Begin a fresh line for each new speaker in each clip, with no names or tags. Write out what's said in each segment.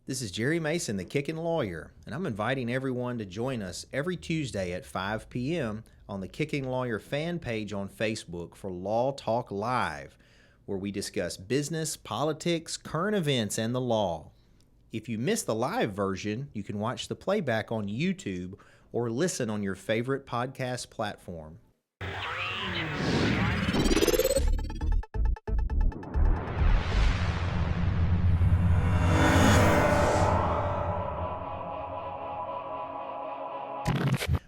This is Jerry Mason, the Kickin Lawyer, and I'm inviting everyone to join us every Tuesday at 5 p.m. on the Kickin Lawyer fan page on Facebook for Law Talk Live, where we discuss business, politics, current events, and the law. If you miss the live version, you can watch the playback on YouTube or listen on your favorite podcast platform.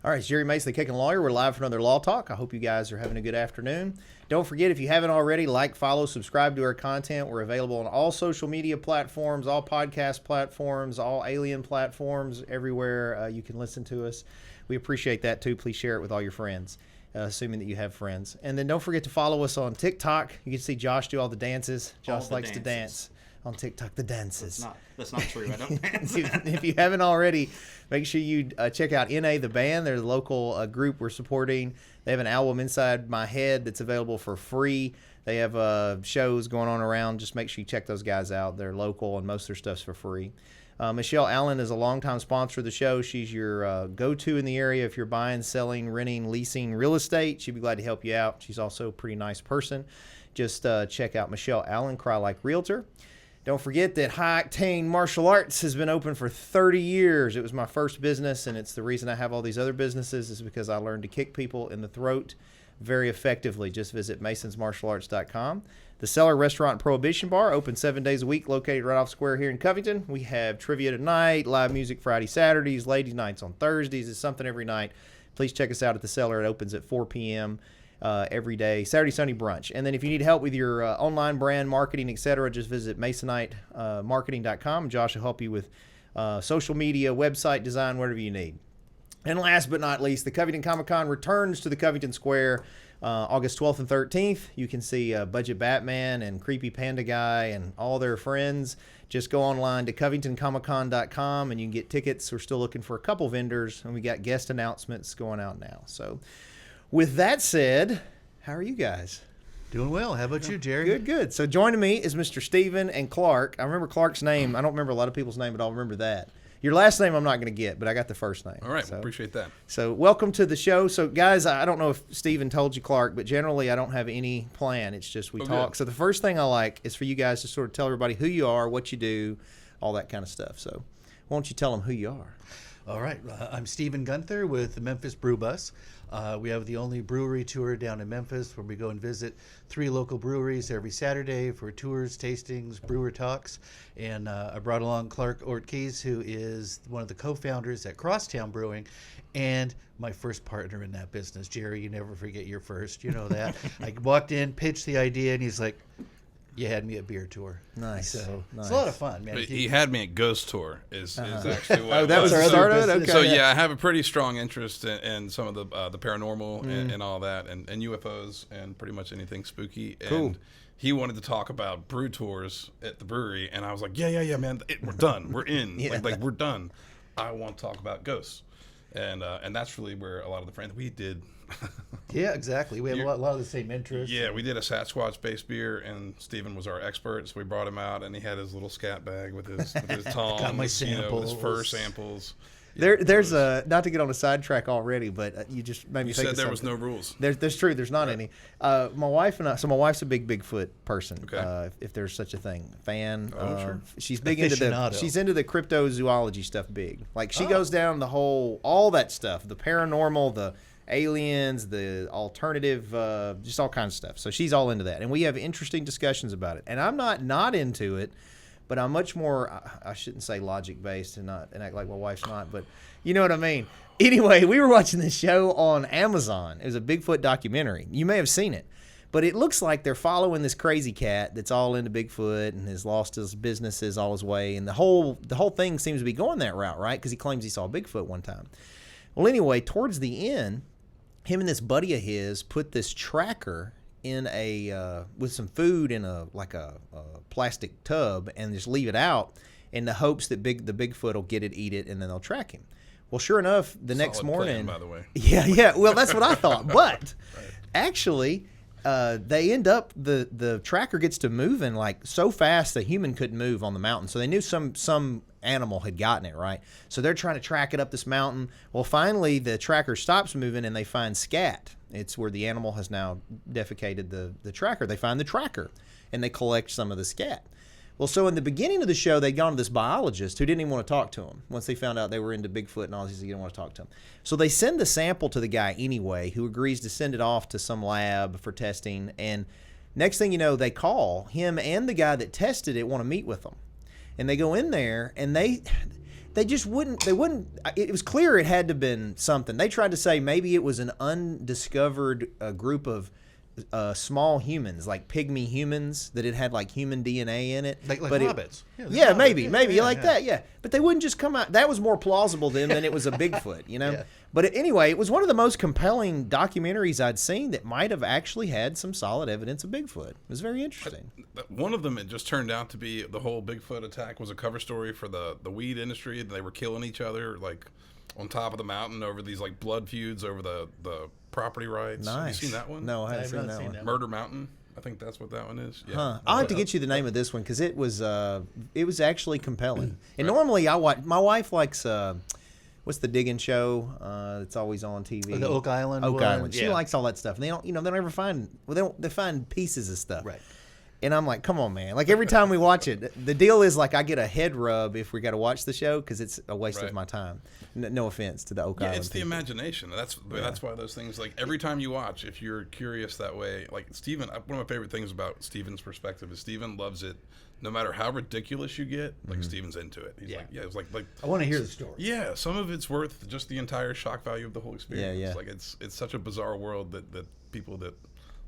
All right, it's Jerry Mason, the Kickin Lawyer. We're live for another Law Talk. I hope you guys are having a good afternoon. Don't forget, if you haven't already, like, follow, subscribe to our content. We're available on all social media platforms, all podcast platforms, all alien platforms, everywhere you can listen to us. We appreciate that, too. Please share it with all your friends, assuming that you have friends. And then don't forget to follow us on TikTok. You can see Josh do all the dances. Josh likes to dance. On TikTok, the dances.
That's not true. I don't dance.
If you haven't already, make sure you check out NA the Band. They're the local group we're supporting. They have an album, Inside My Head, that's available for free. They have shows going on around. Just make sure you check those guys out. They're local, and most of their stuff's for free. Michelle Allen is a longtime sponsor of the show. She's your go-to in the area if you're buying, selling, renting, leasing real estate. She'd be glad to help you out. She's also a pretty nice person. Just check out Michelle Allen, Cry Like Realtor. Don't forget that High Octane Martial Arts has been open for 30 years. It was my first business, and it's the reason I have all these other businesses is because I learned to kick people in the throat very effectively. Just visit masonsmartialarts.com. The Cellar Restaurant and Prohibition Bar, open 7 days a week, located right off Square here in Covington. We have trivia tonight, live music Friday, Saturdays, ladies' nights on Thursdays. It's something every night. Please check us out at the Cellar. It opens at 4 p.m. Every day, Saturday, Sunday brunch. And then if you need help with your online brand marketing, etc., just visit masonitemarketing.com. Josh will help you with social media, website design, whatever you need. And last but not least, the Covington Comic-Con returns to the Covington Square August 12th and 13th. You can see Budget Batman and Creepy Panda Guy and all their friends. Just go online to covingtoncomiccon.com and you can get tickets. We're still looking for a couple vendors, and we got guest announcements going out now. So with that said, how are you guys?
Doing well. How about you, Jerry?
Good, good. So joining me is Mr. Stephen and Clark. I remember Clark's name. I don't remember a lot of people's name, but I'll remember that. Your last name I'm not going to get, but I got the first name.
All right.
So,
appreciate that.
So welcome to the show. So guys, I don't know if Stephen told you, Clark, but generally I don't have any plan. It's just we talk. Good. So the first thing I like is for you guys to sort of tell everybody who you are, what you do, all that kind of stuff. So why don't you tell them who you are?
All right. I'm Stephen Guenther with the Memphis Brew Bus. We have the only brewery tour down in Memphis where we go and visit 3 local breweries every Saturday for tours, tastings, brewer talks. And I brought along Clark Ortkiese, who is one of the co-founders at Crosstown Brewing and my first partner in that business. Jerry, you never forget your first. You know that. I walked in, pitched the idea, and he's like, you had me at beer tour.
Nice.
So
nice.
It's a lot of fun, man.
He had me at Ghost Tour is actually what
Oh, that was our started? Okay.
So yeah, I have a pretty strong interest in some of the paranormal and all that and UFOs and pretty much anything spooky.
Cool.
And he wanted to talk about brew tours at the brewery, and I was like, yeah, man, we're done. We're in.
Yeah.
Like we're done. I want to talk about ghosts. And that's really where a lot of the friends we did.
Yeah, exactly. We have a lot of the same interests.
Yeah, we did a Sasquatch-based beer, and Stephen was our expert, so we brought him out, and he had his little scat bag with his tongs,
Got my samples.
his fur samples.
There's not to get on a sidetrack already, but you just made me think of
said there
something.
was no rules.
There's true. There's not any. My wife and I. So my wife's a big Bigfoot person.
Okay.
If there's such a thing, fan.
Oh, sure.
She's big into the.
Aficionado.
She's into the cryptozoology stuff. Big. Like she goes down the whole all that stuff, the paranormal, the aliens, the alternative, just all kinds of stuff. So she's all into that, and we have interesting discussions about it. And I'm not into it. But I'm much more, I shouldn't say logic-based and act like my wife's not, but you know what I mean. Anyway, we were watching this show on Amazon. It was a Bigfoot documentary. You may have seen it. But it looks like they're following this crazy cat that's all into Bigfoot and has lost his businesses all his way. And the whole thing seems to be going that route, right? Because he claims he saw Bigfoot one time. Well, anyway, towards the end, him and this buddy of his put this tracker in a with some food in a plastic tub and just leave it out in the hopes that the Bigfoot will get it, eat it, and then they'll track him. Well, sure enough, the next morning,
plan, by the way.
Yeah. Well, that's what I thought. But actually, they end up the tracker gets to moving like so fast the human couldn't move on the mountain. So they knew some animal had gotten it, right? So they're trying to track it up this mountain. Well, finally the tracker stops moving and they find scat. It's where the animal has now defecated the tracker. They find the tracker and they collect some of the scat. Well, so in the beginning of the show, they'd gone to this biologist who didn't even want to talk to him. Once they found out they were into Bigfoot and all this, he didn't want to talk to him. So they send the sample to the guy anyway, who agrees to send it off to some lab for testing. And next thing you know, they call him and the guy that tested it want to meet with them. And they go in there and they just wouldn't, it was clear it had to have been something. They tried to say maybe it was an undiscovered group of small humans, like pygmy humans, that it had like human DNA in it.
Like
but
hobbits.
Yeah, maybe like that, yeah. But they wouldn't just come out. That was more plausible then than it was a Bigfoot, you know?
Yeah.
But anyway, it was one of the most compelling documentaries I'd seen that might have actually had some solid evidence of Bigfoot. It was very interesting.
One of them, it just turned out to be the whole Bigfoot attack was a cover story for the weed industry. They were killing each other like on top of the mountain over these like blood feuds over the property rights.
Nice.
Have you seen that one?
No, I haven't
I've
seen
not
that
seen
one.
that.
Murder Mountain. I think that's what that one is. Yeah.
Huh. I'll have to get you the name of this one because it was actually compelling. And normally I watch. My wife likes what's the digging show? It's always on TV.
The Oak Island.
Oak
one?
Island. She
Yeah.
likes all that stuff. And they don't. They never find. Well, they find pieces of stuff.
Right.
And I'm like, come on, man. Like every time we watch it, the deal is like I get a head rub if we got to watch the show because it's a waste of my time. No offense to the Oak Island.
It's the
people.
imagination. That's why those things, like every time you watch, if you're curious that way, like Steven, one of my favorite things about Steven's perspective is Steven loves it. No matter how ridiculous you get, like Steven's into it. He's like, it's like
I want to hear the story.
yeah, some of it's worth just the entire shock value of the whole experience.
Yeah.
Like it's such a bizarre world that people that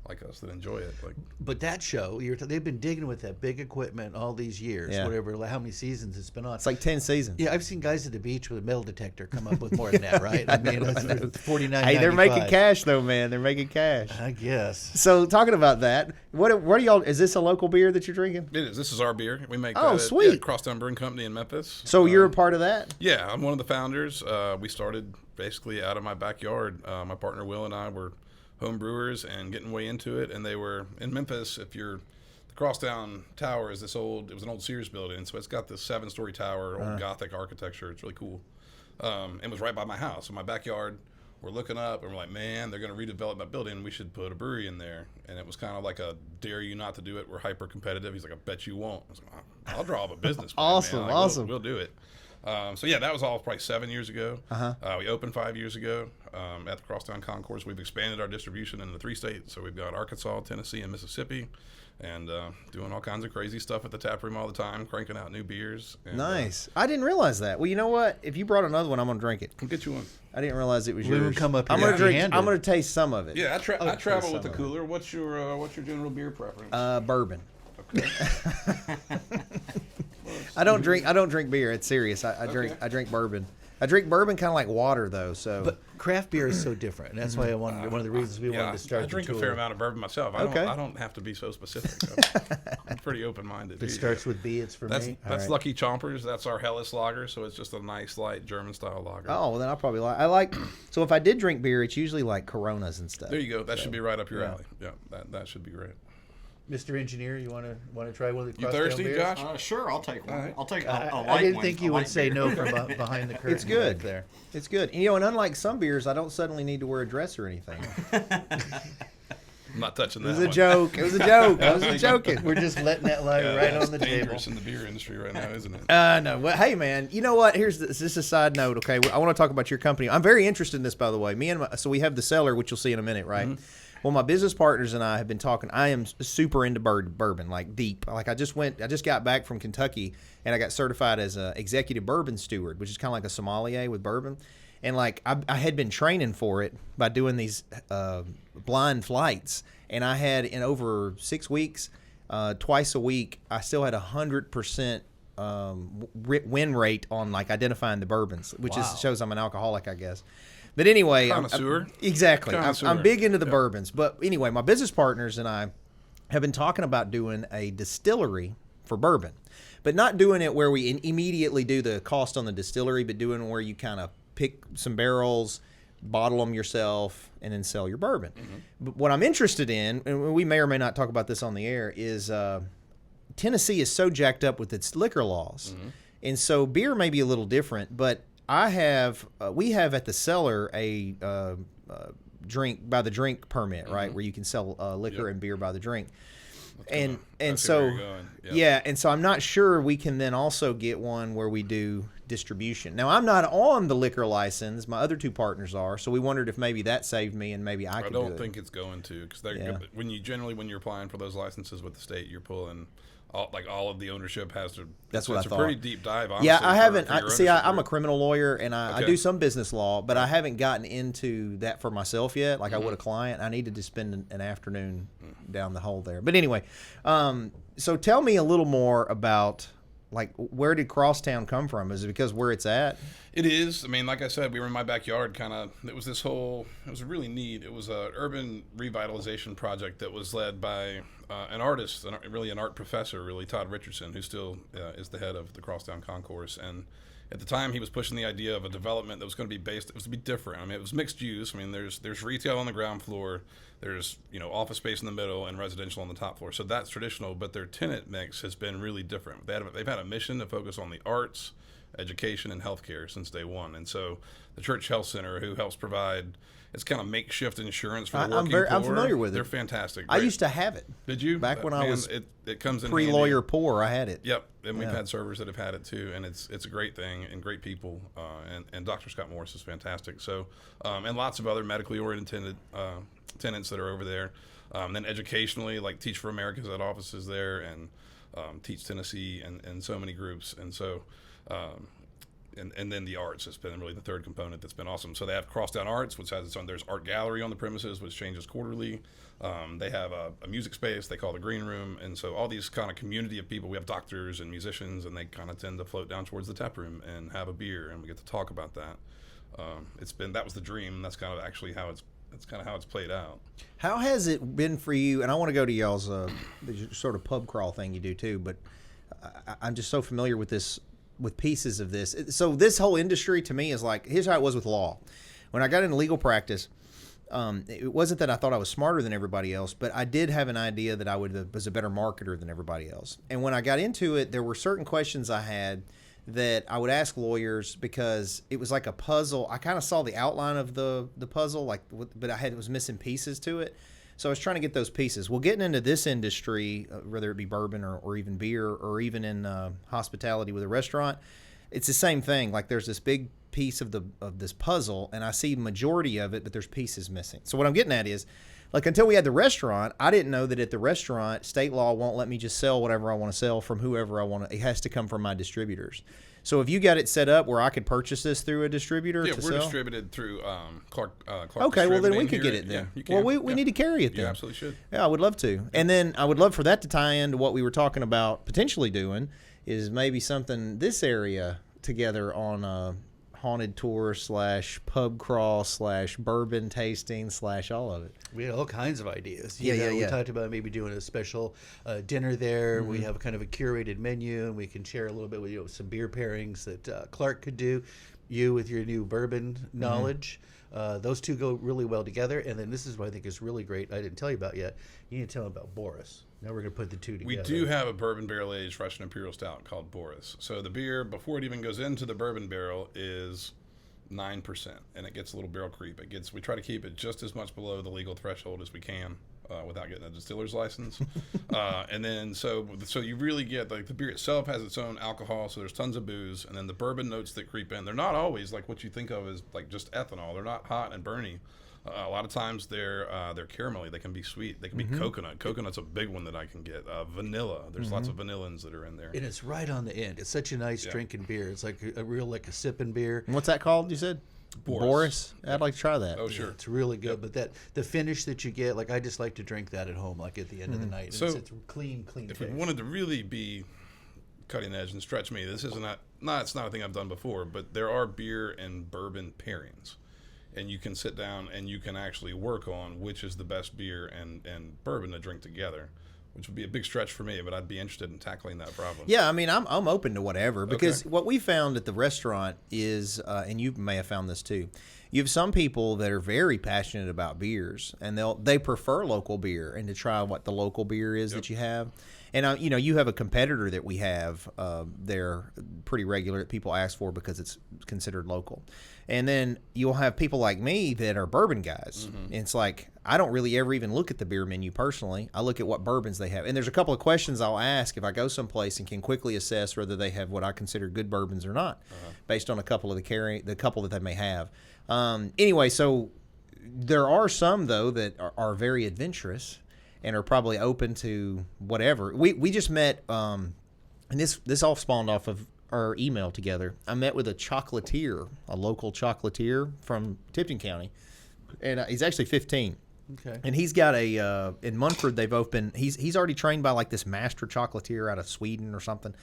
like us that enjoy it. Like,
But that show, they've been digging with that big equipment all these years,
Yeah.
whatever, how many seasons it's been on.
It's like 10 seasons.
Yeah, I've seen guys at the beach with a metal detector come up with more than that, right? I mean, that's $49.95.
Hey, they're making cash though, man. They're making cash.
I guess.
So talking about that, what are y'all? Is this a local beer that you're drinking?
it is. This is our beer. We make
Oh,
that
sweet.
at Crosstown Brewing Company in Memphis.
So you're a part of that?
Yeah, I'm one of the founders. We started basically out of my backyard. My partner Will and I were home brewers and getting way into it. And they were in Memphis. The Crosstown Tower is it was an old Sears building. So it's got this 7-story tower, old Gothic architecture. It's really cool. It was right by my house. In my backyard, we're looking up and we're like, man, they're going to redevelop that building. We should put a brewery in there. And it was kind of like a dare you not to do it. We're hyper competitive. He's like, I bet you won't. I was like, I'll draw up a business plan,
Awesome,
man. Like,
awesome.
We'll do it. So yeah, that was all probably 7 years ago. We opened 5 years ago at the Crosstown Concourse. We've expanded our distribution into 3 states. So we've got Arkansas, Tennessee, and Mississippi, and doing all kinds of crazy stuff at the tap room all the time, cranking out new beers. And,
Nice. I didn't realize that. Well, you know what? If you brought another one, I'm gonna drink it.
I'll get you one.
I didn't realize it was
We
yours.
would come up
I'm
here
gonna drink.
empty-handed.
I'm gonna taste some of it.
Yeah, I travel with the
some of it.
cooler. What's your general beer preference?
Bourbon.
Okay.
I don't drink beer. It's serious. I drink bourbon. I drink bourbon kind of like water though. So.
But craft beer is so different, and that's why I wanted one of the reasons we wanted to start.
I drink
the
a
tour.
fair amount of bourbon myself. I don't have to be so specific. I'm pretty open-minded.
If it starts with B, it's for me.
That's
right.
Lucky Chompers. That's our Helles lager, so it's just a nice, light German-style lager.
Oh, well, then I'll probably like. I like. So if I did drink beer, it's usually like Coronas and stuff.
There you go. That should be right up your alley. Yeah, that should be great.
Mr. Engineer, you want to try one of the
You
Crosstown
thirsty,
beers?
Josh?
Sure, I'll take one.
All right.
I'll take a light
I didn't
one,
think
a
you would
light
say
beer.
no from behind the curtain.
It's good.
back there.
It's good. And, and unlike some beers, I don't suddenly need to wear a dress or anything.
I'm not touching that
It was a
one.
joke. It was a joke. I wasn't joking.
We're just letting that lie
Yeah,
right
that's
on the table.
dangerous in the beer industry right now, isn't it?
No. Well, hey, man. You know what? Here's just a side note. Okay, I want to talk about your company. I'm very interested in this, by the way. So we have the cellar, which you'll see in a minute, right?
Mm-hmm.
Well, my business partners and I have been talking. I am super into bourbon, like deep. Like I just got back from Kentucky, and I got certified as a executive bourbon steward, which is kind of like a sommelier with bourbon. And like I had been training for it by doing these blind flights, and I had in over 6 weeks, twice a week, I still had 100% win rate on like identifying the bourbons, which shows I'm an alcoholic, I guess. But anyway,
Connoisseur.
Exactly.
Connoisseur.
I'm big into the bourbons. But anyway, my business partners and I have been talking about doing a distillery for bourbon, but not doing it where we immediately do the cost on the distillery, but doing it where you kind of pick some barrels, bottle them yourself, and then sell your bourbon. Mm-hmm. But what I'm interested in, and we may or may not talk about this on the air, is Tennessee is so jacked up with its liquor laws. Mm-hmm. And so beer may be a little different, but we have at the cellar a drink by the drink permit, right, where you can sell liquor and beer by the drink. And so yeah, and so I'm not sure we can then also get one where we do distribution. Now I'm not on the liquor license; my other two partners are. So we wondered if maybe that saved me, and maybe I could.
I don't think it's going to, because when you're applying for those licenses with the state, you're pulling. All of the ownership has to.
That's what I thought.
It's a pretty deep dive. Honestly,
yeah, I haven't. I'm a
group.
criminal lawyer, and I do some business law, but I haven't gotten into that for myself yet. Like I would a client. I needed to spend an afternoon down the hole there. But anyway, so tell me a little more about, like, where did Crosstown come from? Is it because where it's at?
It is. I mean, like I said, we were in my backyard. It was really neat. It was an urban revitalization project that was led by an artist, really an art professor, really, Todd Richardson, who still is the head of the Crosstown Concourse. And at the time, he was pushing the idea of a development that was going to be it was to be different. I mean, it was mixed use. I mean, there's retail on the ground floor, there's office space in the middle, and residential on the top floor. So that's traditional, but their tenant mix has been really different. They've had a mission to focus on the arts, education, and healthcare since day one. And so the Church Health Center, who helps provide, it's kind of makeshift insurance for the working poor.
I'm familiar with it.
They're fantastic.
I used to have it.
Did you?
Back when I was
it comes in
pre-lawyer poor, I had it.
Yep, and we've had servers that have had it too, and it's a great thing and great people. And Dr. Scott Morris is fantastic. So, and lots of other medically oriented tenants that are over there. Then educationally, like Teach for America's had offices there, and Teach Tennessee, and so many groups. And so, and then the arts has been really the third component that's been awesome. So they have Crosstown Arts, which has its own. There's art gallery on the premises, which changes quarterly. They have a music space they call the Green Room, and so all these kind of community of people. We have doctors and musicians, and they kind of tend to float down towards the tap room and have a beer, and we get to talk about that. That was the dream. That's kind of actually how it's played out.
How has it been for you? And I want to go to y'all's sort of pub crawl thing you do too, but I'm just so familiar with this, with pieces of this. So this whole industry to me is like, here's how it was with law. When I got into legal practice, it wasn't that I thought I was smarter than everybody else, but I did have an idea that I was a better marketer than everybody else. And when I got into it, there were certain questions I had that I would ask lawyers because it was like a puzzle. I kind of saw the outline of the puzzle, but it was missing pieces to it. So I was trying to get those pieces. Well, getting into this industry, whether it be bourbon or even beer, or even in hospitality with a restaurant, it's the same thing. Like there's this big piece of this puzzle, and I see majority of it, but there's pieces missing. So what I'm getting at is, like, until we had the restaurant, I didn't know that at the restaurant, state law won't let me just sell whatever I want to sell from whoever I want to. It has to come from my distributors. So have you got it set up where I could purchase this through a distributor to sell?
Yeah, we're distributed through Clark.
Okay, well then we could get it then.
Yeah, you can.
Well, we need to carry it then.
You absolutely should.
Yeah, I would love to. And then I would love for that to tie into what we were talking about potentially doing, is maybe something this area together on a haunted tour / pub crawl / bourbon tasting / all of it.
We had all kinds of ideas.
Yeah.
We talked about maybe doing a special dinner there.
Mm-hmm.
We have kind of a curated menu, and we can share a little bit with some beer pairings that Clark could do. You with your new bourbon knowledge. Those two go really well together. And then this is what I think is really great. I didn't tell you about yet. You need to tell them about Boris. Now we're going to put the two together.
We do have a bourbon barrel aged Russian Imperial Stout called Boris. So the beer, before it even goes into the bourbon barrel, is 9%, and it gets a little barrel creep. We try to keep it just as much below the legal threshold as we can, without getting a distiller's license. And then so you really get, like, the beer itself has its own alcohol, so there's tons of booze, and then the bourbon notes that creep in. They're not always like what you think of as like just ethanol. They're not hot and burny. A lot of times they're caramelly. They can be sweet. They can be coconut. Coconut's a big one that I can get. Vanilla. There's lots of vanillins that are in there.
And it's right on the end. It's such a nice drinking beer. It's like a sipping beer.
And what's that called, you said? Boris? I'd like to try that.
Oh, sure.
Yeah, it's really good. But the finish that you get, like, I just like to drink that at home, like at the end of the night.
So
it's clean
if
taste.
we wanted to really be cutting edge and stretch me, this is it's not a thing I've done before, but there are beer and bourbon pairings. And you can sit down and you can actually work on which is the best beer and bourbon to drink together, which would be a big stretch for me, but I'd be interested in tackling that problem.
Yeah, I mean, I'm open to whatever, because what we found at the restaurant is, and you may have found this too, you have some people that are very passionate about beers, and they prefer local beer and to try what the local beer is that you have. And you have a competitor that we have there pretty regular that people ask for because it's considered local. And then you'll have people like me that are bourbon guys. And it's like, I don't really ever even look at the beer menu personally. I look at what bourbons they have. And there's a couple of questions I'll ask if I go someplace and can quickly assess whether they have what I consider good bourbons or not, based on a couple of the couple that they may have. Anyway, so there are some, though, that are very adventurous and are probably open to whatever. We just met, and this all spawned off of our email together. I met with a chocolatier, a local chocolatier from Tipton County, and he's actually 15.
Okay.
And he's got in Munford, they've opened, he's already trained by like this master chocolatier out of Sweden or something.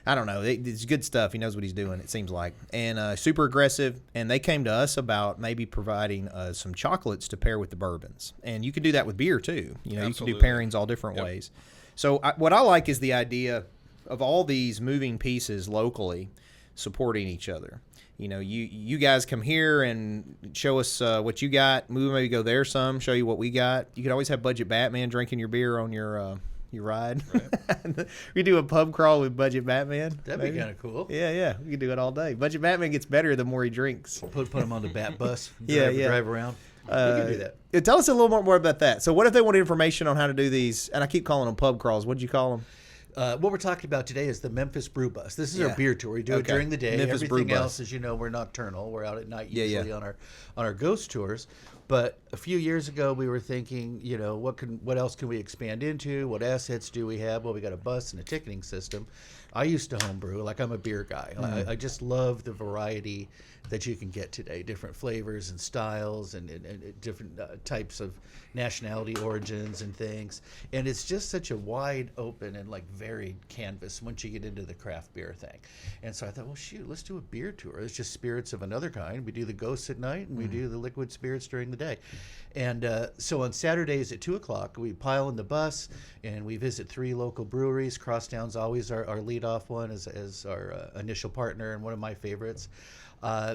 I don't know. It's good stuff. He knows what he's doing, it seems like. And super aggressive. And they came to us about maybe providing some chocolates to pair with the bourbons. And you can do that with beer, too. You can do pairings all different ways. So what I like is the idea of all these moving pieces locally supporting each other. You guys come here and show us what you got. We maybe go there some, show you what we got. You could always have Budget Batman drinking your beer on your ride. Right. We do a pub crawl with Budget Batman.
That'd be kind of cool.
Yeah. We can do it all day. Budget Batman gets better the more he drinks.
Put him on the Bat bus.
Drive
around. We can do that.
Tell us a little more about that. So what if they want information on how to do these? And I keep calling them pub crawls. What did you call them?
What we're talking about today is the Memphis Brew Bus. This is our beer tour. We do it during the day.
Memphis Brew
Everything
Bus.
else, as you know, we're nocturnal. We're out at night usually on our ghost tours. But a few years ago, we were thinking, what else can we expand into? What assets do we have? Well, we got a bus and a ticketing system. I used to homebrew. Like, I'm a beer guy. I just love the variety that you can get today, different flavors and styles and different types of nationality origins and things. And it's just such a wide open and like varied canvas once you get into the craft beer thing. And so I thought, well, shoot, let's do a beer tour. It's just spirits of another kind. We do the ghosts at night and we do the liquid spirits during the day. And so on Saturdays at 2 o'clock, we pile in the bus and we visit 3 local breweries. Crosstown's always our lead-off one as our initial partner and one of my favorites.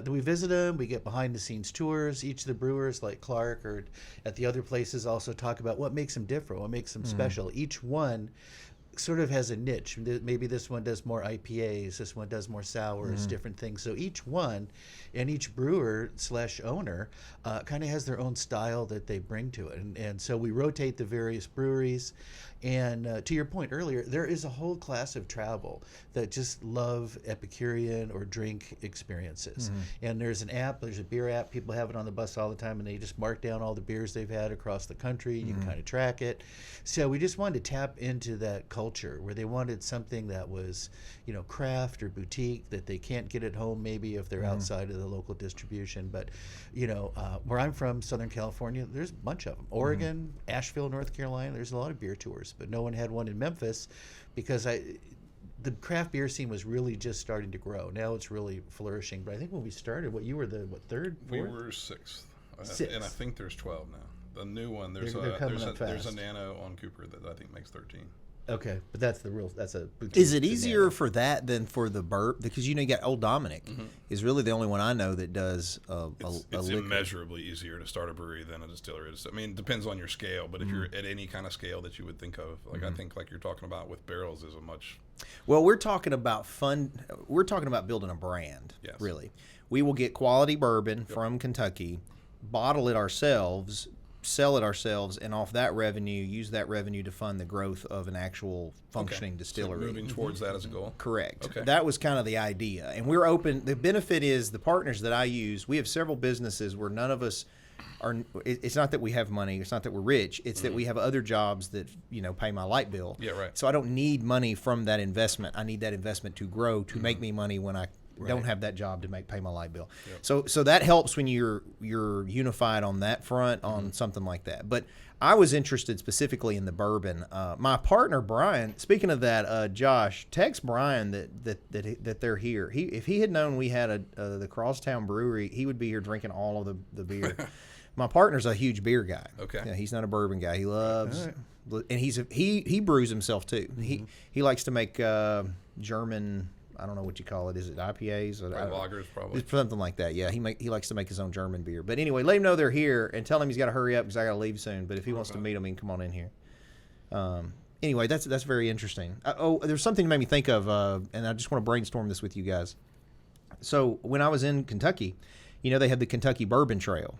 We visit them. We get behind-the-scenes tours. Each of the brewers, like Clark or at the other places, also talk about what makes them different, what makes them special. Each one sort of has a niche. Maybe this one does more IPAs, this one does more sours, different things. So each one and each brewer / owner kind of has their own style that they bring to it. And so we rotate the various breweries. And to your point earlier, there is a whole class of travel that just love Epicurean or drink experiences. And there's a beer app. People have it on the bus all the time, and they just mark down all the beers they've had across the country. You can kind of track it. So we just wanted to tap into that culture where they wanted something that was, craft or boutique that they can't get at home maybe if they're outside of the local distribution. But, where I'm from, Southern California, there's a bunch of them. Oregon, Asheville, North Carolina, there's a lot of beer tours. But no one had one in Memphis because the craft beer scene was really just starting to grow. Now it's really flourishing. But I think when we started, you were the third, fourth?
We were sixth. And I think there's 12 now. The new one, there's a Nano on Cooper that I think makes 13.
Okay, but that's a boutique.
Is it easier for that than for the burp? Because you got Old Dominic is really the only one I know that does
it's immeasurably easier to start a brewery than a distillery. I mean, it depends on your scale, but if you're at any kind of scale that you would think of, like I think like you're talking about with barrels is a much.
Well, we're talking about fun. We're talking about building a brand.
Yes.
Really. We will get quality bourbon from Kentucky, bottle it ourselves, sell it ourselves, and off that revenue, use that revenue to fund the growth of an actual functioning distillery.
So moving towards that as a goal?
Correct.
Okay.
That was kind of the idea. And we're open. The benefit is the partners that I use, we have several businesses where none of us are, it's not that we have money, it's not that we're rich, it's that we have other jobs that, pay my light bill.
Yeah, right.
So I don't need money from that investment. I need that investment to grow, to make me money when I don't have that job to pay my light bill. Yep. So that helps when you're unified on that front on something like that. But I was interested specifically in the bourbon. My partner Brian, speaking of that, Josh, text Brian that they're here. If he had known we had the Crosstown Brewery, he would be here drinking all of the beer. My partner's a huge beer guy.
Okay.
Yeah, he's not a bourbon guy. He loves, and he brews himself too. He likes to make German. I don't know what you call it. Is it IPAs?
Lagers, probably.
Something like that. Yeah, he likes to make his own German beer. But anyway, let him know they're here and tell him he's got to hurry up because I got to leave soon. But if he wants to meet them, he can come on in here. Anyway, that's very interesting. There's something that made me think of, and I just want to brainstorm this with you guys. So when I was in Kentucky, they have the Kentucky Bourbon Trail.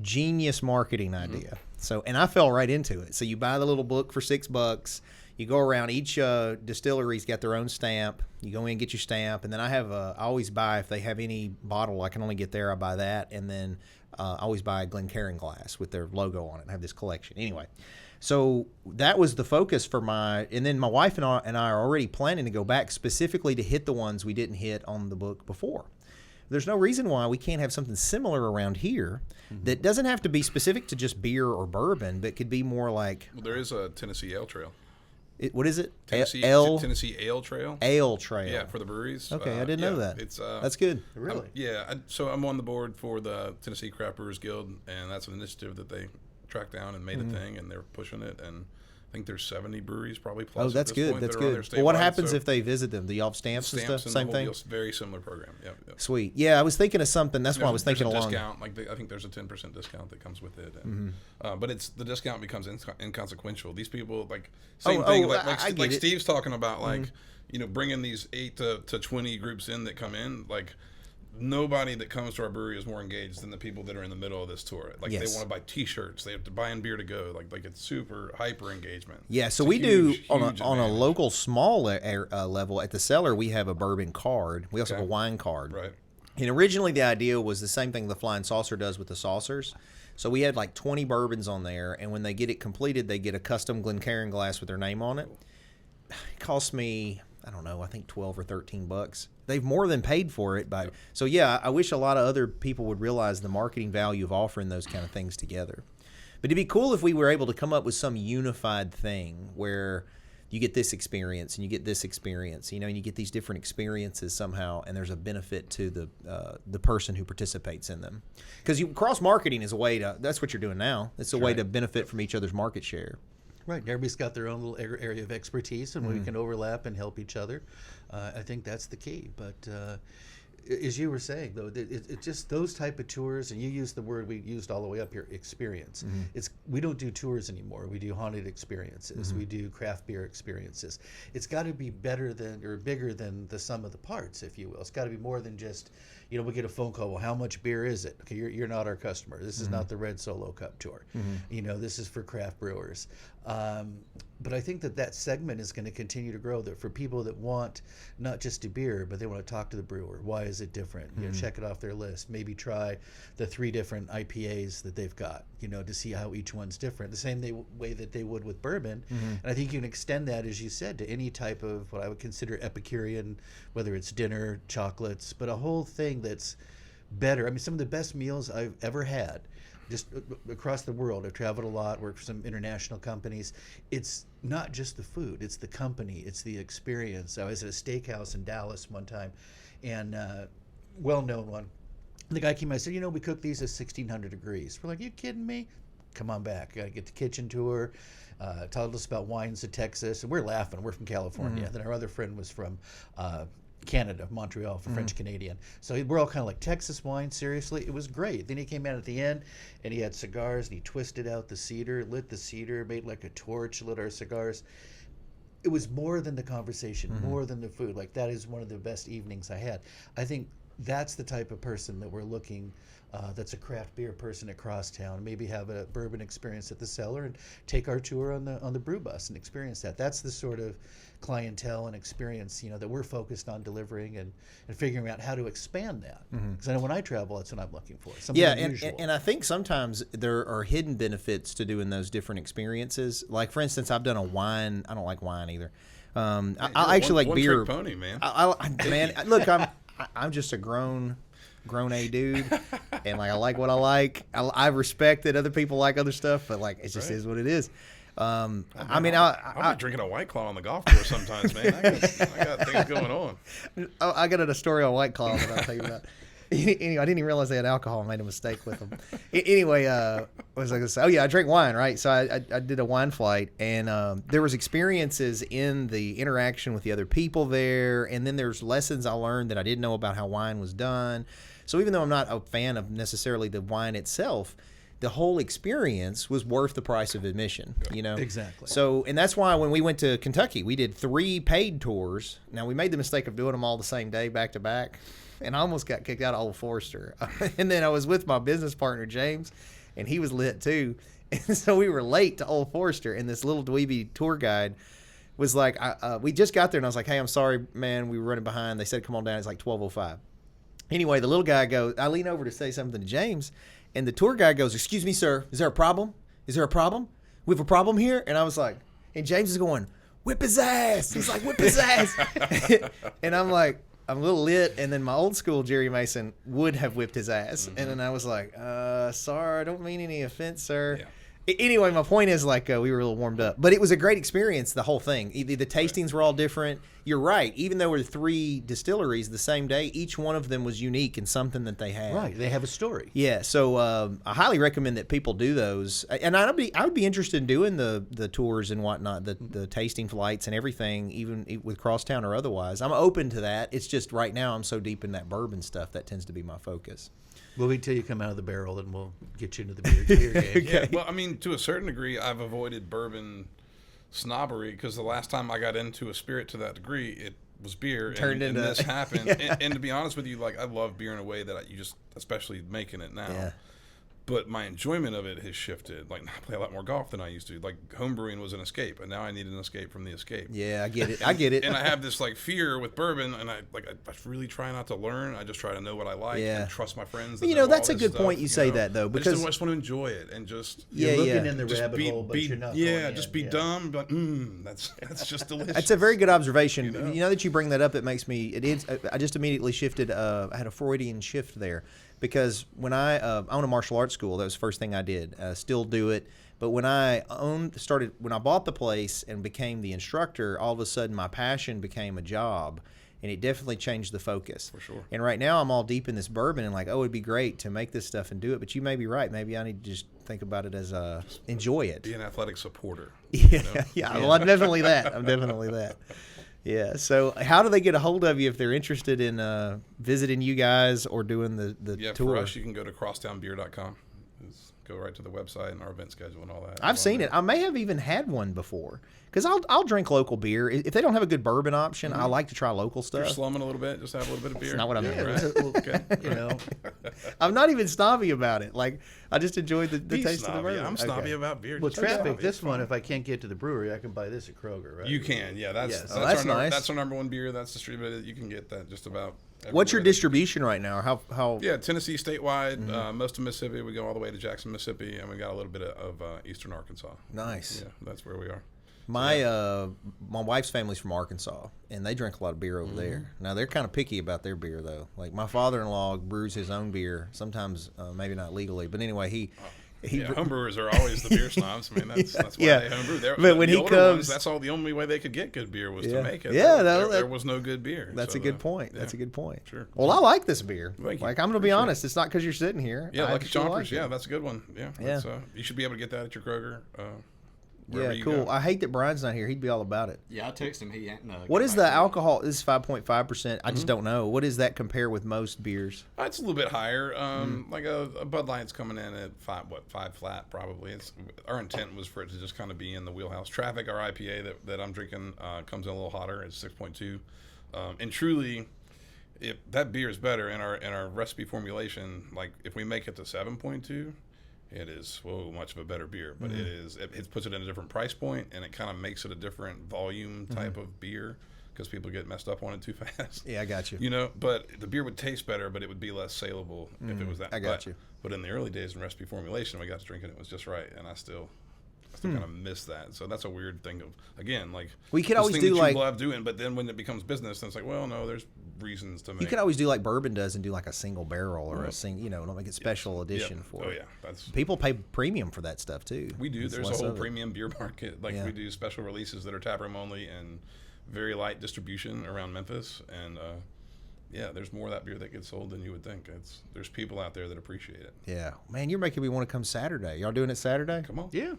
Genius marketing idea. So, and I fell right into it. So you buy the little book for $6. You go around, each distillery's got their own stamp. You go in and get your stamp, and then I always buy, if they have any bottle I can only get there, I buy that, and then I always buy a Glencairn glass with their logo on it and have this collection. Anyway, so that was the focus for and then my wife and I are already planning to go back specifically to hit the ones we didn't hit on the book before. There's no reason why we can't have something similar around here that doesn't have to be specific to just beer or bourbon, but could be more like...
Well, there is a Tennessee Ale Trail.
What is it?
Tennessee Ale Trail.
Ale Trail.
Yeah, for the breweries.
Okay, I didn't know that. That's good.
Really?
So I'm on the board for the Tennessee Craft Brewers Guild, and that's an initiative that they tracked down and made a thing, and they're pushing it. And I think there's 70 breweries probably plus.
Oh, that's good. That's good. Well, what happens if they visit them? Do y'all have stamps and stuff? Same thing.
Very similar program. Yep.
Sweet. Yeah, I was thinking of something. That's why I was thinking along.
Discount. I think there's a 10% discount that comes with it. And, but the discount becomes inconsequential. These people same thing. Like Steve's talking about, bringing these 8 to 20 groups in that come in, nobody that comes to our brewery is more engaged than the people that are in the middle of this tour. They want to buy T-shirts. They have to buy in beer to go. It's super hyper engagement.
Yeah, so we do on a local small level at the cellar. We have a bourbon card. We also have a wine card.
Right.
And originally the idea was the same thing the Flying Saucer does with the saucers. So we had 20 bourbons on there, and when they get it completed, they get a custom Glencairn glass with their name on it. It cost me, I don't know, I think $12 or $13. They've more than paid for it. So, yeah, I wish a lot of other people would realize the marketing value of offering those kind of things together. But it'd be cool if we were able to come up with some unified thing where you get this experience and you get this experience, and you get these different experiences somehow, and there's a benefit to the person who participates in them. Because cross-marketing is a way to – that's what you're doing now. It's a way to benefit from each other's market share.
Right. Everybody's got their own little area of expertise, and we can overlap and help each other. I think that's the key. But as you were saying, though, it's just those type of tours, and you used the word we used all the way up here, experience. We don't do tours anymore. We do haunted experiences. We do craft beer experiences. It's got to be better than or bigger than the sum of the parts, if you will. It's got to be more than just, we get a phone call, well, how much beer is it? Okay, you're not our customer. This is not the Red Solo Cup tour. This is for craft brewers. But I think that segment is going to continue to grow. That for people that want not just a beer, but they want to talk to the brewer. Why is it different? Check it off their list. Maybe try the 3 different IPAs that they've got. To see how each one's different. The same way that they would with bourbon. And I think you can extend that, as you said, to any type of what I would consider Epicurean, whether it's dinner, chocolates, but a whole thing that's better. I mean, some of the best meals I've ever had. Just across the world. I've traveled a lot, worked for some international companies. It's not just the food, it's the company, it's the experience. I was at a steakhouse in Dallas one time, and well-known one. The guy came in, I said, we cook these at 1,600 degrees. We're like, you kidding me? Come on back. I get the kitchen tour, told us about wines of Texas, and we're laughing. We're from California. Then our other friend was from Canada, Montreal, for French Canadian. So we're all kind of like, Texas wine, seriously? It was great. Then he came out at the end, and he had cigars, and he twisted out the cedar, lit the cedar, made like a torch, lit our cigars. It was more than the conversation, more than the food. That is one of the best evenings I had. I think that's the type of person that we're looking, that's a craft beer person across town. Maybe have a bourbon experience at the cellar and take our tour on the brew bus and experience that. That's the sort of clientele and experience that we're focused on delivering and figuring out how to expand that. Because I know when I travel, that's what I'm looking for. Something unusual.
And I think sometimes there are hidden benefits to doing those different experiences. Like, for instance, I've done a wine. I don't like wine either. I actually like beer.
One-trick pony, man.
Man, look, I'm just a grown A dude, and I like what I like. I respect that other people like other stuff, but it just is what it is.
I'll be drinking a White Claw on the golf course sometimes, man. I got things going on.
I got a story on White Claw that I'll tell you about. Anyway, I didn't even realize they had alcohol. I made a mistake with them. Anyway, what was I going to say? Oh, yeah, I drink wine, right? So I did a wine flight, and there was experiences in the interaction with the other people there, and then there's lessons I learned that I didn't know about how wine was done. So even though I'm not a fan of necessarily the wine itself, the whole experience was worth the price of admission, you know?
Exactly.
So, and that's why when we went to Kentucky, we did 3 paid tours. Now, we made the mistake of doing them all the same day, back to back, and I almost got kicked out of Old Forester. And then I was with my business partner, James, and he was lit too. And so we were late to Old Forester, and this little dweeby tour guide was like, we just got there, and I was like, hey, I'm sorry, man, we were running behind. They said, come on down. It's like 12:05. Anyway, the little guy goes, I lean over to say something to James, and the tour guide goes, excuse me, sir, is there a problem? Is there a problem? We have a problem here? And I was like, and James is going, whip his ass. He's like, whip his ass. And I'm like, I'm a little lit. And then my old school Jerry Mason would have whipped his ass. Mm-hmm. And then I was like, sorry, I don't mean any offense, sir. Yeah. Anyway, my point is, like, we were a little warmed up. But it was a great experience, the whole thing. The tastings were all different. You're right. Even though there were 3 distilleries the same day, each one of them was unique in something that they had.
Right. They have a story.
Yeah. So I highly recommend that people do those. And I would be interested in doing the tours and whatnot, the tasting flights and everything, even with Crosstown or otherwise. I'm open to that. It's just right now I'm so deep in that bourbon stuff that tends to be my focus.
We'll wait till you come out of the barrel, and we'll get you into the beer game.
Okay.
Yeah, well, I mean, to a certain degree, I've avoided bourbon snobbery because the last time I got into a spirit to that degree, it was beer, and this happened. Yeah. And to be honest with you, like, I love beer in a way that you just, especially making it now. Yeah. But my enjoyment of it has shifted. Like, I play a lot more golf than I used to. Like, homebrewing was an escape, and now I need an escape from the escape.
Yeah, I get it. I get it.
And I have this, like, fear with bourbon, and I really try not to learn. I just try to know what I like and trust my friends.
You know, that's a good point you say that, though, because
I just want to enjoy it and just
you're looking in the rabbit hole, but you're not.
Yeah, just be dumb, but that's just delicious.
That's a very good observation. You know that you bring that up, it makes me. It is. I just immediately shifted. I had a Freudian shift there. Because when I owned a martial arts school, that was the first thing I did. Still do it. But when I bought the place and became the instructor, all of a sudden my passion became a job. And it definitely changed the focus.
For sure.
And right now I'm all deep in this bourbon and like, oh, it'd be great to make this stuff and do it. But you may be right. Maybe I need to just think about it as enjoy it.
Be an athletic supporter.
Yeah, you know? Yeah. Well, I'm definitely that. Yeah. So how do they get a hold of you if they're interested in visiting you guys or doing the tour?
For us, you can go to crosstownbeer.com. Go right to the website and our event schedule and all that.
I've seen it. I may have even had one before because I'll drink local beer. If they don't have a good bourbon option, I like to try local stuff.
If you're slumming a little bit, just have a little bit of beer.
That's not what I meant.
Right?
Okay. You know,
I'm not even snobby about it. Like, I just enjoyed the taste of the bourbon.
I'm snobby about beer.
Well, traffic. This one, if I can't get to the brewery, I can buy this at Kroger, right?
You can. Yeah, that's
nice.
That's our number 1 beer. That's distributed. You can get that just about.
What's your distribution right now? How?
Yeah, Tennessee statewide, most of Mississippi. We go all the way to Jackson, Mississippi, and we got a little bit of eastern Arkansas.
Nice.
Yeah, that's where we are.
My wife's family's from Arkansas, and they drink a lot of beer over there. Now they're kind of picky about their beer, though. Like my father-in-law brews his own beer, sometimes maybe not legally, but anyway, he
homebrewers are always the beer snobs. I mean, that's why they homebrew.
But when he comes,
that's all the only way they could get good beer was to make it.
Yeah,
there was no good beer.
That's a good point. That's a good point.
Sure.
Well, I like this beer.
Like
I'm going to be honest, it's not because you're sitting here.
Yeah, Lucky Chompers. Yeah, that's a good one. Yeah. You should be able to get that at your Kroger.
Yeah, cool. I hate that Brian's not here. He'd be all about it.
Yeah, I texted him. He ain't.
What is the alcohol? This is 5.5%. I just don't know. What does that compare with most beers?
It's a little bit higher. Like a Bud Light's coming in at 5 flat probably. Our intent was for it to just kind of be in the wheelhouse. Traffic, our IPA that I'm drinking, comes in a little hotter. It's 6.2. And truly, if that beer is better in our recipe formulation, like if we make it to 7.2. It is much of a better beer, but it puts it in a different price point, and it kind of makes it a different volume type of beer because people get messed up on it too fast.
Yeah, I got you.
You know, but the beer would taste better, but it would be less saleable if it was that.
I got you.
But in the early days in recipe formulation, we got to drink it. It was just right, and I still kind of miss that. So that's a weird thing of, again, like
we could always do like
love doing, but then when it becomes business, then it's like, well, no, there's reasons to make.
You could always do like bourbon does and do like a single barrel or a single, don't make it special edition for it.
Oh yeah, that's
people pay premium for that stuff too.
We do. There's a whole premium beer market. Like we do special releases that are taproom only and very light distribution around Memphis, and there's more of that beer that gets sold than you would think. There's people out there that appreciate it.
Yeah, man, you're making me want to come Saturday. Y'all doing it Saturday?
Come on.
Yeah.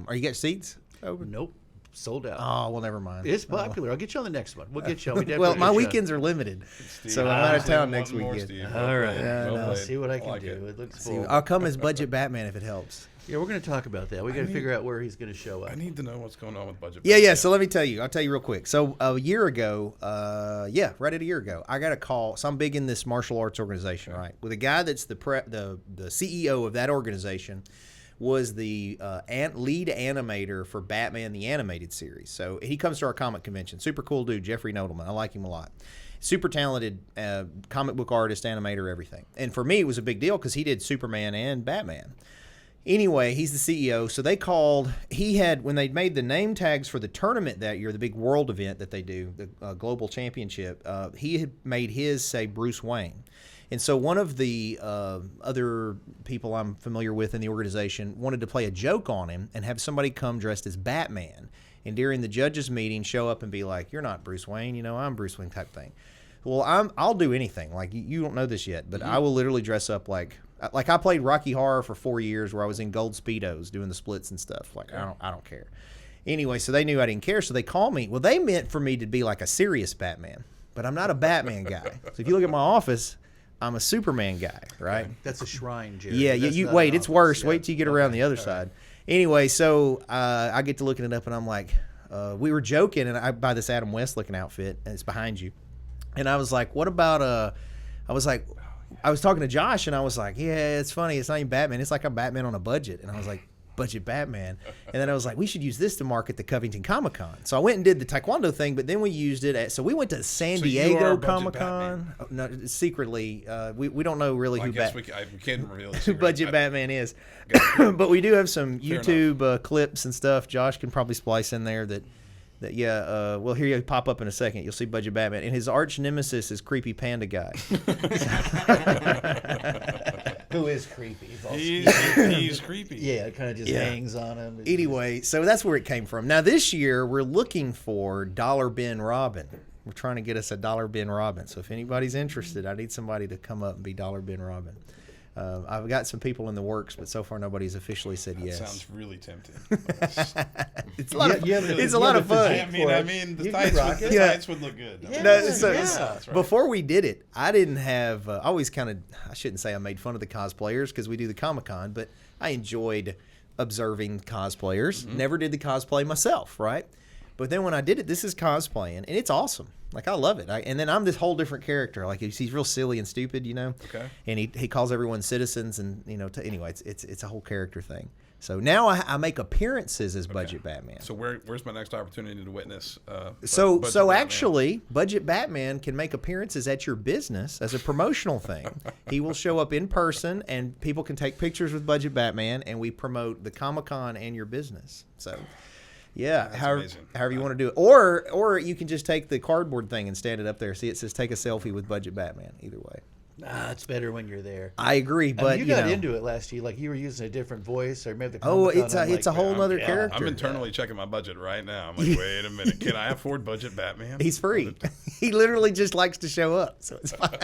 Are you got seats?
Nope. sold out.
Oh, well, never mind.
It's popular. I'll get you on the next one. We'll get you on. We definitely
Well, my
get you on.
weekends are limited,
Steve,
so I'm out of town next
one more,
weekend.
Steve.
All right.
Well
no.
played.
See what I can
like
do. It looks
See,
full.
I'll come as Budget Batman if it helps.
Yeah, we're going to talk about that. We got to figure out where he's going to show up.
I need to know what's going on with budget.
Yeah.
Batman.
So let me tell you. I'll tell you real quick. So a year ago, right at a year ago, I got a call. So I'm big in this martial arts organization, right? With a guy that's the CEO of that organization, was the lead animator for Batman the Animated Series. So he comes to our comic convention. Super cool dude, Jeffrey Nodelman. I like him a lot. Super talented comic book artist, animator, everything. And for me, it was a big deal because he did Superman and Batman. Anyway, he's the CEO. So they called. When they made the name tags for the tournament that year, the big world event that they do, the global championship, he had made his say Bruce Wayne. And so one of the other people I'm familiar with in the organization wanted to play a joke on him and have somebody come dressed as Batman. And during the judges' meeting, show up and be like, "You're not Bruce Wayne, I'm Bruce Wayne," type thing. Well, I'll do anything. Like, you don't know this yet, but I will literally dress up like I played Rocky Horror for 4 years, where I was in gold Speedos doing the splits and stuff. Like, I don't care. Anyway, so they knew I didn't care, so they called me. Well, they meant for me to be like a serious Batman, but I'm not a Batman guy. So if you look at my office, I'm a Superman guy, right?
That's a shrine, Jerry.
Yeah,
That's
you
not
wait.
an
It's
office.
worse.
Yeah.
Wait till you get around the other side. Anyway, so I get to looking it up, and I'm like, we were joking, and I buy this Adam West looking outfit, and it's behind you. And I was like, what about I was talking to Josh, and I was like, yeah, it's funny. It's not even Batman. It's like a Batman on a budget. And I was like, Budget Batman. And then I was like, we should use this to market the Covington Comic Con. So I went and did the Taekwondo thing, but then we used it so we went to San
So you
Diego
are Budget
Comic Con. No, secretly, we don't know really
I
who
guess we can't really
who Budget Batman is. But we do have some YouTube clips and stuff. Josh can probably splice in there that we'll hear you pop up in a second. You'll see Budget Batman. And his arch nemesis is Creepy Panda Guy.
Who is creepy?
He's creepy.
Yeah, it kind of just hangs on him. It's
Anyway, so that's where it came from. Now, this year, we're looking for Dollar Bin Robin. We're trying to get us a Dollar Bin Robin. So if anybody's interested, I need somebody to come up and be Dollar Bin Robin. I've got some people in the works, but so far nobody's officially said yes.
Sounds really tempting.
It's a lot of
it's
a lot of fun.
I mean, the
You
tights
can rock it.
the tights would look good.
Yeah.
No,
That's
right.
Before we did it, I didn't have. I always kind of. I shouldn't say I made fun of the cosplayers because we do the Comic-Con, but I enjoyed observing cosplayers. Never did the cosplay myself, right? But then when I did it, this is cosplaying, and it's awesome. Like, I love it. And then I'm this whole different character. Like, he's real silly and stupid,
Okay.
And he calls everyone citizens, and anyway, it's a whole character thing. So now I make appearances as Budget Batman.
So where's my next opportunity to witness?
So
Budget Batman?
actually, Budget Batman can make appearances at your business as a promotional thing. He will show up in person, and people can take pictures with Budget Batman, and we promote the Comic-Con and your business. So, yeah,
That's
however
amazing.
you want to do it, or you can just take the cardboard thing and stand it up there. See, it says "Take a selfie with Budget Batman." Either way,
it's better when you're there.
I agree, but
you got into it last year, like you were using a different voice, or maybe the
Oh,
Comic-Con,
it's a whole nother character.
I'm internally checking my budget right now. I'm like, wait a minute, can I afford Budget Batman?
He's free. He literally just likes to show up, so it's fine.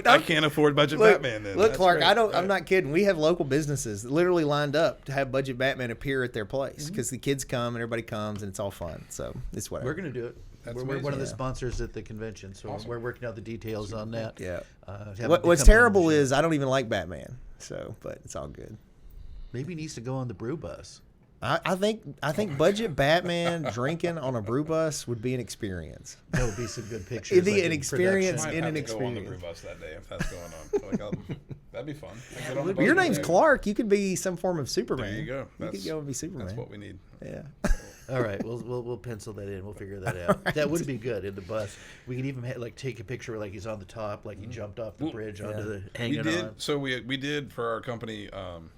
I can't afford Budget Batman then.
Look,
That's
Clark,
great.
I'm not kidding. We have local businesses that literally lined up to have Budget Batman appear at their place because the kids come and everybody comes and it's all fun. So it's whatever.
We're going to do it.
That's
We're one of the
amazing.
sponsors at the convention, so we're working out the details on that.
Yeah.
Have him
What's
come on
terrible
the show.
is I don't even like Batman. So, but it's all good.
Maybe he needs to go on the brew bus.
I think Budget Batman drinking on a brew bus would be an experience.
That would be some good pictures.
It'd be
like
an
in
experience.
Might
in
have
an
to go on the brew
experience.
bus that day if that's going on. That'd be fun. I get on the
But your
bus
name's
today.
Clark. You could be some form of Superman.
There you go.
You could go and be Superman.
That's what we need.
Yeah.
All right, we'll pencil that in. We'll figure that out. That would be good in the bus. We could even take a picture like he's on the top, like he jumped off the bridge onto the hanging
We did.
on.
So we did for our company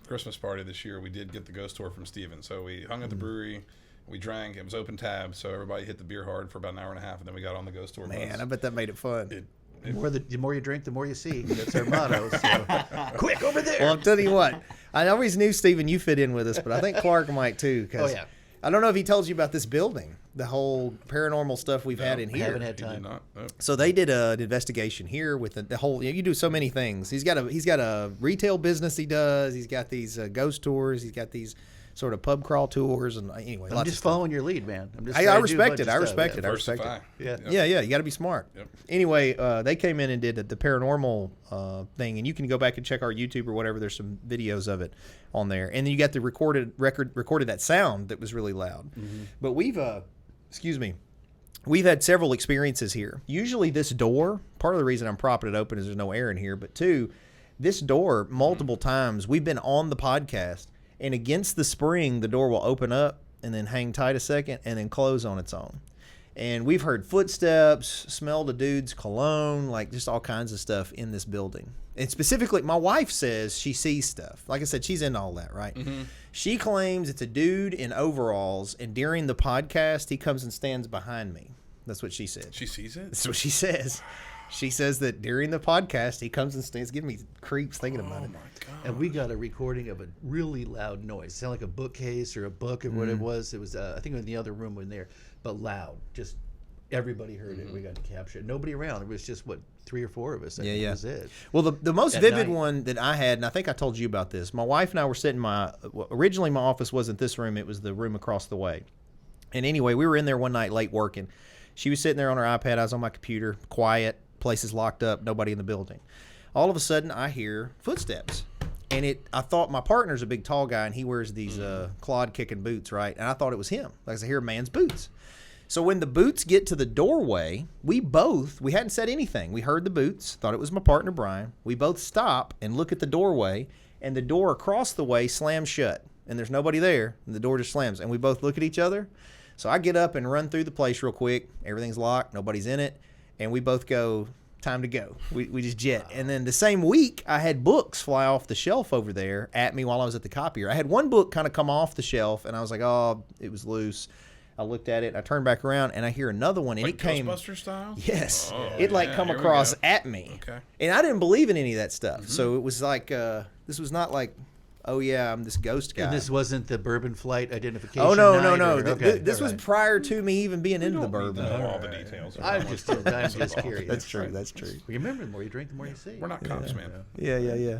Christmas party this year. We did get the ghost tour from Steven. So we hung at the brewery. We drank. It was open tab, so everybody hit the beer hard for about an hour and a half, and then we got on the ghost tour
Man,
bus.
I bet that made it fun.
The more you drink, the more you see. That's our motto. So. Quick, over there.
Well, I'm telling you what. I always knew, Stephen, you fit in with us, but I think Clark might too. 'Cause
Oh, yeah.
I don't know if he told you about this building, the whole paranormal stuff we've had in
I
here.
haven't had
He did
time.
not. No.
So they did an investigation here with the whole. You do so many things. He's got a retail business. He does. He's got these ghost tours. He's got these sort of pub crawl tours, and anyway,
I'm
lots
just
of stuff.
following your lead, man. I'm just
I
trying to do a
respect
bunch
it.
of
I
stuff.
respect
Yeah.
it. I respect it.
Diversify.
Yeah.
Yeah, you got to be smart.
Yep.
Anyway, they came in and did the paranormal thing, and you can go back and check our YouTube or whatever. There's some videos of it on there, and then you got the recorded that sound that was really loud. But we've we've had several experiences here. Usually, this door. Part of the reason I'm propping it open is there's no air in here, but two, this door multiple times we've been on the podcast, and against the spring, the door will open up and then hang tight a second and then close on its own. And we've heard footsteps, smelled a dude's cologne, like just all kinds of stuff in this building. And specifically, my wife says she sees stuff. Like I said, she's into all that, right? She claims it's a dude in overalls, and during the podcast, he comes and stands behind me. That's what she said.
She sees it?
That's what she says. She says that during the podcast, he comes and stands, giving me creeps thinking about it.
Oh, my God.
And we got a recording of a really loud noise. Sounded like a bookcase or a book or what it was. It was, I think it was in the other room in there, but loud. Just everybody heard it. We got to capture it. Nobody around. It was just, 3 or 4 of us. I think
Yeah.
was it.
Well, the most
At
vivid
night.
one that I had, and I think I told you about this, my wife and I were sitting originally my office wasn't this room, it was the room across the way. And anyway, we were in there one night late working. She was sitting there on her iPad, I was on my computer, quiet, places locked up, nobody in the building. All of a sudden, I hear footsteps. And I thought my partner's a big tall guy, and he wears these clod kicking boots, right? And I thought it was him, because I hear a man's boots. So when the boots get to the doorway, we hadn't said anything. We heard the boots, thought it was my partner, Brian. We both stop and look at the doorway, and the door across the way slams shut. And there's nobody there, and the door just slams. And we both look at each other. So I get up and run through the place real quick. Everything's locked, nobody's in it. And we both go, time to go. We just jet. And then the same week, I had books fly off the shelf over there at me while I was at the copier. I had one book kind of come off the shelf, and I was like, oh, it was loose. I looked at it, I turned back around, and I hear another one, and
Like
it came.
Ghostbuster style?
Yes.
Oh,
It like
yeah,
come
here we
across
go.
at me.
Okay.
And I didn't believe in any of that stuff. So it was like, this was not like, oh yeah, I'm this ghost guy.
And this wasn't the bourbon flight identification.
Oh no,
night
no.
or-
This
all
was
right.
prior to me even being into the bourbon.
All the details.
I'm just curious.
That's true. That's true.
Well, you remember, the more you drink, the more you see.
We're not cops, man.
Yeah.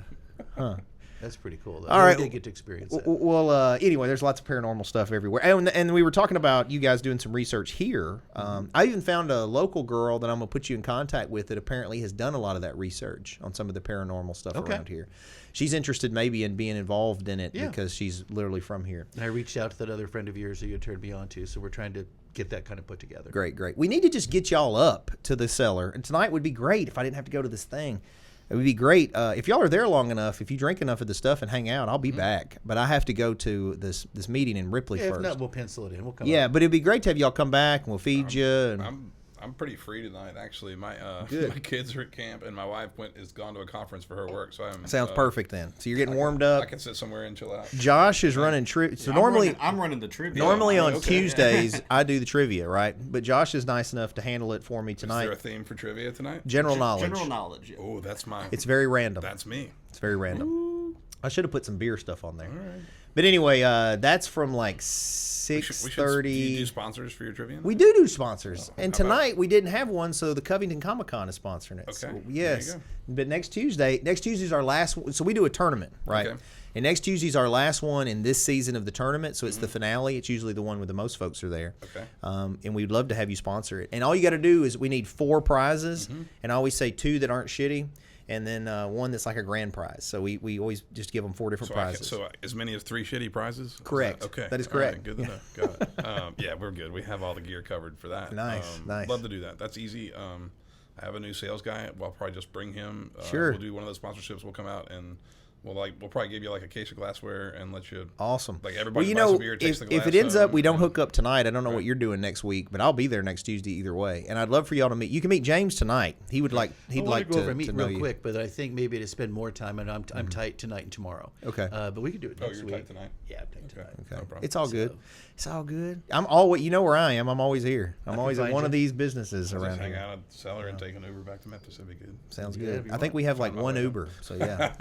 Huh.
That's pretty cool, though.
All right.
We did get to experience that.
Well, anyway, there's lots of paranormal stuff everywhere. And we were talking about you guys doing some research here. I even found a local girl that I'm going to put you in contact with that apparently has done a lot of that research on some of the paranormal stuff around here. She's interested maybe in being involved in it because she's literally from here.
And I reached out to that other friend of yours who you turned me on to, so we're trying to get that kind of put together.
Great. We need to just get y'all up to the cellar. And tonight would be great if I didn't have to go to this thing. It would be great. If y'all are there long enough, if you drink enough of the stuff and hang out, I'll be back. But I have to go to this meeting in Ripley
Yeah, if
first.
not, we'll pencil it in. We'll come
Yeah,
up.
but it'd be great to have y'all come back and we'll feed you. And
I'm pretty free tonight, actually. My
Good.
my kids are at camp, and my wife is gone to a conference for her work. So I'm
sounds perfect then. So you're getting warmed up.
I can sit somewhere and chill out.
Josh is running trivia. So
I'm running the trivia.
normally on
okay.
Tuesdays I do the trivia, right? But Josh is nice enough to handle it for me
Is there
tonight.
a theme for trivia tonight?
General knowledge.
General knowledge. Yeah.
Oh, that's my.
It's very random.
That's me.
It's very random. I should have put some beer stuff on there.
All right.
But anyway, that's from like
Do you
6:30.
do sponsors for your trivia?
We do sponsors, and
how about-
tonight we didn't have one, so the Covington Comic Con is sponsoring it.
Okay,
So,
there
yes,
you go.
but next Tuesday's our last one. So we do a tournament, right?
Okay.
And next Tuesday's our last one in this season of the tournament. So it's the finale. It's usually the one where the most folks are there.
Okay.
And we'd love to have you sponsor it. And all you got to do is we need 4 prizes, and I always say 2 that aren't shitty, and then one that's like a grand prize. So we always just give them 4 different prizes.
So as many as 3 shitty prizes? Is
Correct.
that- okay.
That is
All right,
correct.
good to know. Got it. Yeah, we're good. We have all the gear covered for that.
Nice.
Love to do that. That's easy. I have a new sales guy. I'll probably just bring him.
Sure.
We'll do one of those sponsorships. We'll come out and we'll probably give you like a case of glassware and let you.
Awesome.
Like everybody
Well, you
buys
know,
a beer, takes the
if
glass
it ends up
home,
we don't
and-
hook up tonight, I don't know what you're doing next week, but I'll be there next Tuesday either way. And I'd love for y'all to meet. You can meet James tonight. He'd
I
like
want to go over and
to
meet
know
real
you.
quick, but I think maybe to spend more time, and I'm tight tonight and tomorrow.
Okay.
But we could do it
Oh,
next
you're
week.
tight tonight?
Yeah, I'm tight tonight.
Okay.
No problem.
It's all good. It's all good. I'm always, you know where I am. I'm always here. I'm always at
find
one
you.
of these businesses
Just
around
hang
here.
out at the cellar and take an Uber back to Memphis. That'd be good.
Sounds
Yeah,
good.
if you
I think we have like one Uber, so yeah.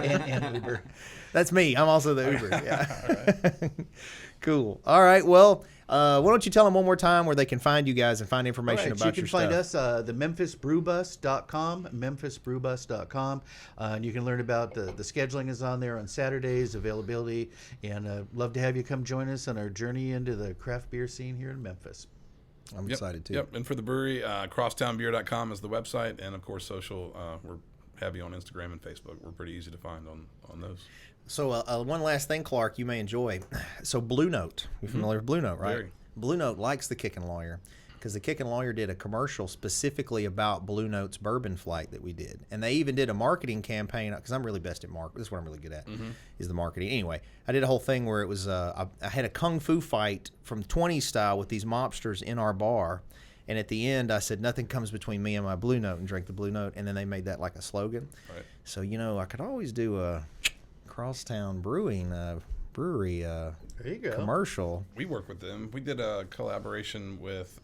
and Uber.
That's me. I'm also the Uber. Yeah. Cool. All right. Well, why don't you tell them one more time where they can find you guys and find information about your stuff?
You can find us the memphisbrewbus.com, memphisbrewbus.com. And you can learn about the scheduling is on there on Saturdays, availability, and love to have you come join us on our journey into the craft beer scene here in Memphis.
I'm excited too.
Yep. And for the brewery, crosstownbeer.com is the website, and of course social. We're heavy on Instagram and Facebook. We're pretty easy to find on those.
So one last thing, Clark, you may enjoy. So Blue Note, you're familiar with Blue Note, right?
Very.
Blue Note likes the Kickin' Lawyer because the Kickin' Lawyer did a commercial specifically about Blue Note's bourbon flight that we did. And they even did a marketing campaign, because I'm really best at marketing. This is what I'm really good at, is the marketing. Anyway, I did a whole thing where it was, I had a kung fu fight from 20s style with these mobsters in our bar. And at the end, I said, nothing comes between me and my Blue Note, and drank the Blue Note. And then they made that like a slogan.
Right.
So, I could always do a Crosstown brewery
There you go.
commercial.
We work with them. We did a collaboration with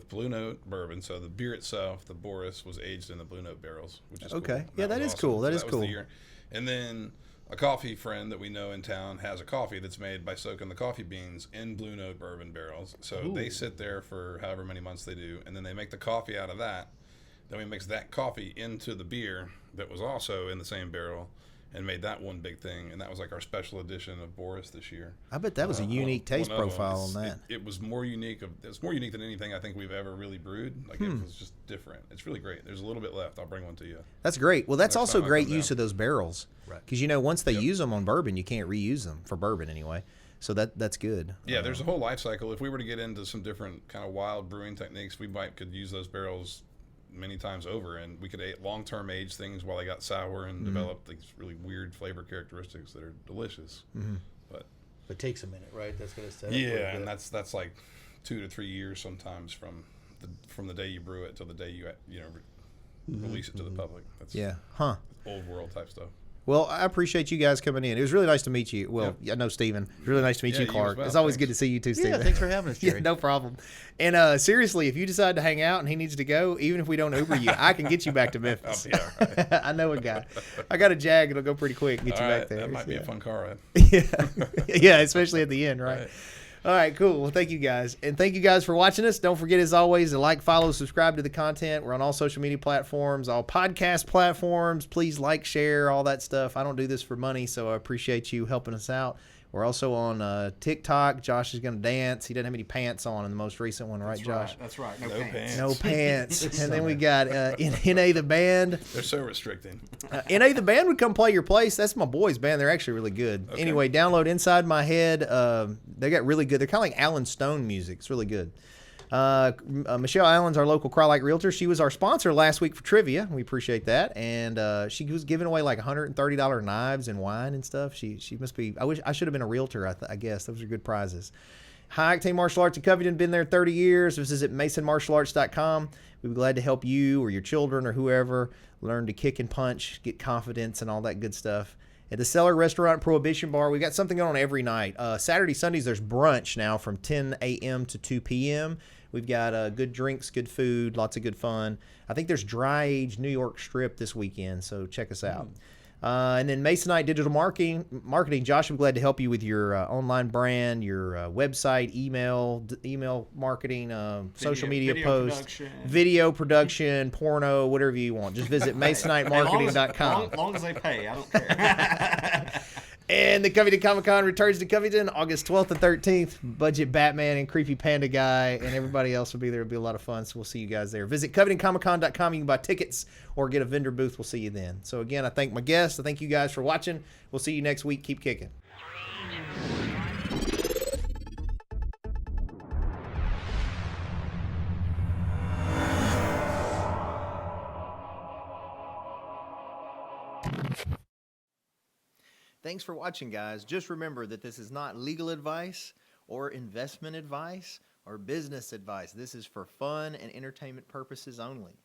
Blue Note bourbon. So the beer itself, the Boris, was aged in the Blue Note barrels, which is
Okay.
cool.
Yeah, that is cool. That is
was
cool.
the year. And then a coffee friend that we know in town has a coffee that's made by soaking the coffee beans in Blue Note bourbon barrels. So they sit there for however many months they do, and then they make the coffee out of that. Then we mix that coffee into the beer that was also in the same barrel, and made that one big thing, and that was like our special edition of Boris this year.
I bet that was a unique taste
One of them.
profile on that.
It was more unique. It's more unique than anything I think we've ever really brewed. Like it was just different. It's really great. There's a little bit left. I'll bring one to you.
That's great. Well, that's
Next
also
time I
great
come
use
down.
of those barrels.
Right.
Because, once they use them on bourbon, you can't reuse them for bourbon anyway. So that's good.
Yeah, there's a whole life cycle. If we were to get into some different kind of wild brewing techniques, we could use those barrels many times over, and we could long-term age things while they got sour and develop these really weird flavor characteristics that are delicious.
But takes a minute, right? That's going to set up. a little
Yeah,
bit.
and that's like 2 to 3 years sometimes from the day you brew it till the day you release it to the public. That's
Yeah. Huh.
old world type stuff.
Well, I appreciate you guys coming in. It was really nice to meet you. Well, I know Steven. It was really nice to meet
Yeah,
you,
you as
Clark.
well.
It's always
Thanks.
good to see you too, Steven.
Yeah, thanks for having us, Jerry.
Yeah, no problem. And seriously, if you decide to hang out and he needs to go, even if we don't Uber you, I can get you back to Memphis.
I'll be all right.
I know a guy. I got a Jag. It'll go pretty quick. Get you
All
back
right,
there.
that might be
Yeah.
a fun car ride.
Yeah, especially at the end, right?
Right.
All right, cool. Well, thank you guys. And thank you guys for watching us. Don't forget, as always, to like, follow, subscribe to the content. We're on all social media platforms, all podcast platforms. Please like, share, all that stuff. I don't do this for money, so I appreciate you helping us out. We're also on TikTok. Josh is going to dance. He doesn't have any pants on in the most recent one, right, Josh?
That's right. No,
No
pants.
pants.
No pants. And then we got NA the Band.
They're so restricting.
NA the Band would come play your place. That's my boys' band. They're actually really good.
Okay.
Anyway, download Inside My Head. They got really good. They're kind of like Alan Stone music. It's really good. Michelle Allen's our local Cry-Like realtor. She was our sponsor last week for trivia. We appreciate that. And she was giving away like $130 knives and wine and stuff. She must be. I should have been a realtor. I guess those are good prizes. High Octane Martial Arts in Covington, been there 30 years. Visit masonmartialarts.com. We'd be glad to help you or your children or whoever learn to kick and punch, get confidence, and all that good stuff. At the Cellar Restaurant and Prohibition Bar, we got something going on every night. Saturday, Sundays, there's brunch now from 10 a.m. to 2 p.m. We've got good drinks, good food, lots of good fun. I think there's Dry Age New York Strip this weekend, so check us out. And then Masonite Digital Marketing. Josh, I'm glad to help you with your online brand, your website, email marketing, social media posts, video production, porno, whatever you want. Just visit masonitemarketing.com.
Long as they pay, I don't care.
And the Covington Comic Con returns to Covington August 12th and 13th. Budget Batman and Creepy Panda Guy and everybody else will be there. It'll be a lot of fun, so we'll see you guys there. Visit CovingtonComicCon.com. You can buy tickets or get a vendor booth. We'll see you then. So again, I thank my guests. I thank you guys for watching. We'll see you next week. Keep kicking. Thanks for watching, guys. Just remember that this is not legal advice or investment advice or business advice. This is for fun and entertainment purposes only.